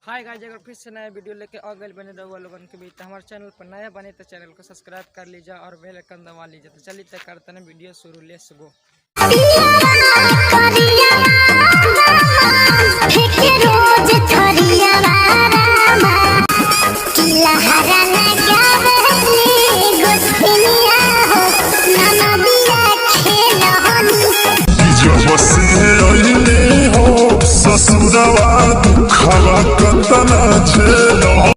Hi guys, अगर फिर से नया वीडियो लेके आ गए बने रहुआ लोगन के बीच। हमारे चैनल पर नया बने तो चैनल को सब्सक्राइब कर लीजिए और बेल आइकन दबा लीजिए। तो चलिए तय करते हैं वीडियो शुरू, लेट्स गो। ससुरवा दुखवा कतना झेलो